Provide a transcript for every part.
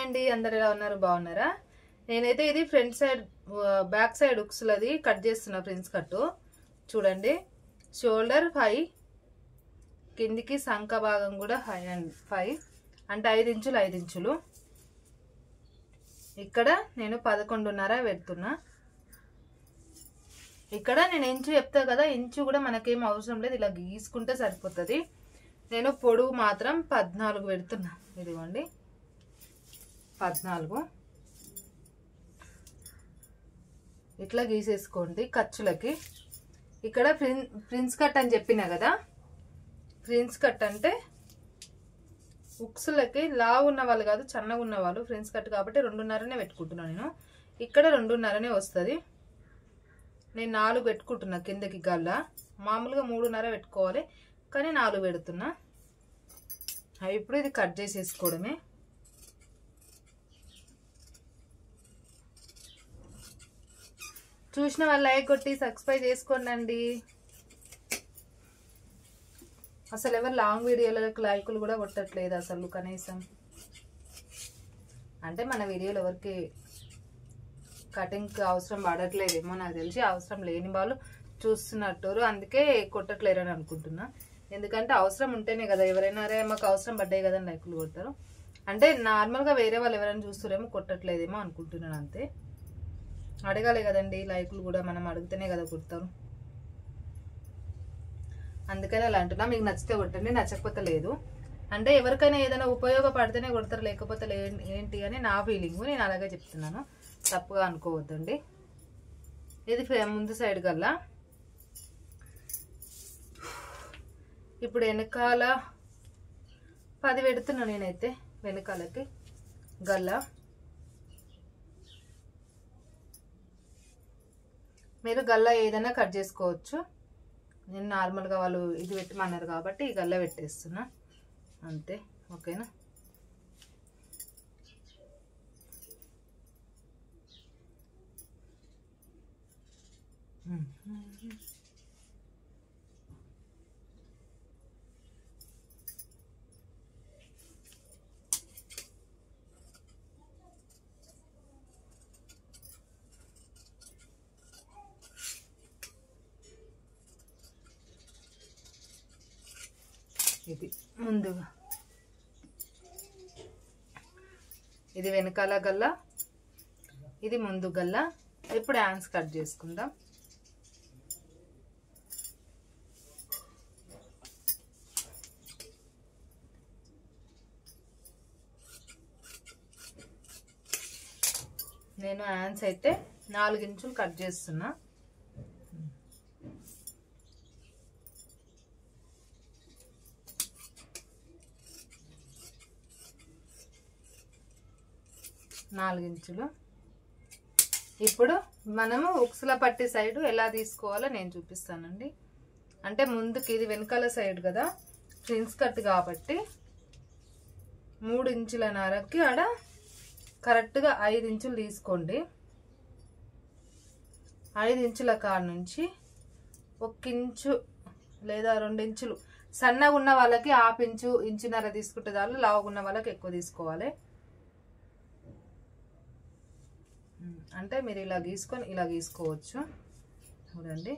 అండి అందరు ఎలా ఉన్నారు బాగున్నారా నేనైతే ఇది ఫ్రంట్ సైడ్ బ్యాక్ సైడ్ ఉక్స్ లది కట్ చేస్తున్నా ఫ్రెండ్స్ కట్ చూడండి షోల్డర్ 5 కిందికి సంక భాగం కూడా 5 అంటే 5 ఇంచులు 5 ఇంచులు ఇక్కడ నేను 11.5 పెడుతున్నా ఇక్కడ నేను ఇంచు చెప్తా కదా ఇంచు కూడా మనకేం అవసరం లేదు ఇలా గీసుకుంటే సరిపోతది నేను పొడవు మాత్రం 14 పెడుతున్నా ఇదిగోండి 14 ఇట్లా గీసేసుకోండి ఖర్చులకి ఇక్కడ ప్రిన్స్ కట్ అని చెప్పినా కదా ప్రిన్స్ కట్ అంటే ఉక్స్లకి లావు ఉన్న వాళ్ళు కాదు సన్నగా ఉన్న వాళ్ళు ప్రిన్స్ కట్ కాబట్టి 2.5నే పెట్టుకుంటున్నా నేను ఇక్కడ 2.5నే వస్తది నేను 4 పెట్టుకుంటున్నా కిందకి గల్ల మామూలుగా 3.5 పెట్టుకోవాలి కానీ 4 పెడుతున్నా ఇప్పుడు ఇది కట్ చేసేసుకోవడమే చూసిన వాళ్ళు లైక్ కొట్టి సబ్స్క్రైబ్ చేసుకోండి అసలు ఎవరు లాంగ్ వీడియోలకు లైకులు కూడా కొట్టట్లేదు అసలు కనీసం అంటే మన వీడియోలు ఎవరికి కటింగ్ అవసరం పడట్లేదేమో నాకు తెలిసి అవసరం లేని వాళ్ళు చూస్తున్నట్టు అందుకే కొట్టట్లేరు అని అనుకుంటున్నా ఎందుకంటే అవసరం ఉంటేనే కదా ఎవరైనా అరే మాకు అవసరం పడ్డాయి కదా లైకులు కొడతారు అంటే నార్మల్గా వేరే వాళ్ళు ఎవరైనా చూస్తారేమో కొట్టట్లేదేమో అనుకుంటున్నాను అంతే అడగాలి కదండి లైకులు కూడా మనం అడిగితేనే కదా కొడతారు అందుకని అలా అంటున్నా మీకు నచ్చితే కొట్టండి నచ్చకపోతే లేదు అంటే ఎవరికైనా ఏదైనా ఉపయోగపడితేనే కొడతారు లేకపోతే ఏంటి అని నా ఫీలింగ్ నేను అలాగే చెప్తున్నాను తప్పుగా అనుకోవద్దండి ఇది ముందు సైడ్ గల్లా ఇప్పుడు వెనకాల 10 పెడుతున్నా నేనైతే వెనకాలకి గల్లా మీరు గల్లా ఏదైనా కట్ చేసుకోవచ్చు నేను నార్మల్గా వాళ్ళు ఇది పెట్టమన్నారు కాబట్టి ఈ గల్లా పెట్టేస్తున్నా అంతే ఓకేనా ఇది ముందుగా ఇది వెనకాల గల్ల ఇది ముందు గల్ల ఇప్పుడు హ్యాండ్స్ కట్ చేసుకుందాం నేను హ్యాండ్స్ అయితే 4 ఇంచులు కట్ చేస్తున్నా ఇంచులు ఇప్పుడు మనము ఉక్సుల పట్టి సైడ్ ఎలా తీసుకోవాలో నేను చూపిస్తానండి అంటే ముందుకి ఇది వెనకాల సైడ్ కదా ప్రిన్స్ కట్ కాబట్టి 3 ఇంచులన్నరకి ఆడ కరెక్ట్గా 5 ఇంచులు తీసుకోండి 5 ఇంచుల కాడ నుంచి 1 ఇంచు లేదా 2 ఇంచులు సన్నగా ఉన్న వాళ్ళకి 1/2 ఇంచు ఇంచున్నర తీసుకుంటే చాలు లావుగా ఉన్న వాళ్ళకి ఎక్కువ తీసుకోవాలి అంటే మీరు ఇలా గీసుకొని ఇలా గీసుకోవచ్చు చూడండి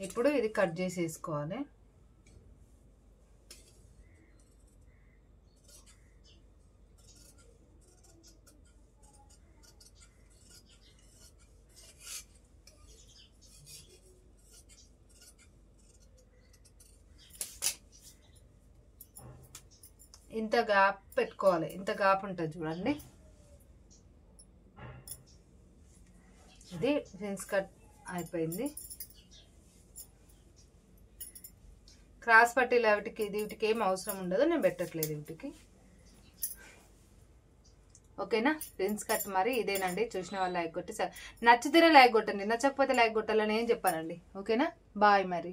ఇప్పుడు ఇది కట్ చేసేసుకోవాలి ఇంత గ్యాప్ పెట్టుకోవాలి ఇంత గ్యాప్ ఉంటుంది చూడండి ఇది ప్రిన్స్ కట్ అయిపోయింది క్రాస్ పట్టీలు వీటికి ఏం అవసరం ఉండదు నేను పెట్టట్లేదు వీటికి ఓకేనా ప్రిన్స్ కట్ మరి ఇదేనండి చూసిన వాళ్ళు లైక్ కొట్టి నచ్చితేనే లైక్ కొట్టండి నచ్చకపోతే లైక్ కొట్టాలని ఏం చెప్పానండి ఓకేనా బాయ్ మరి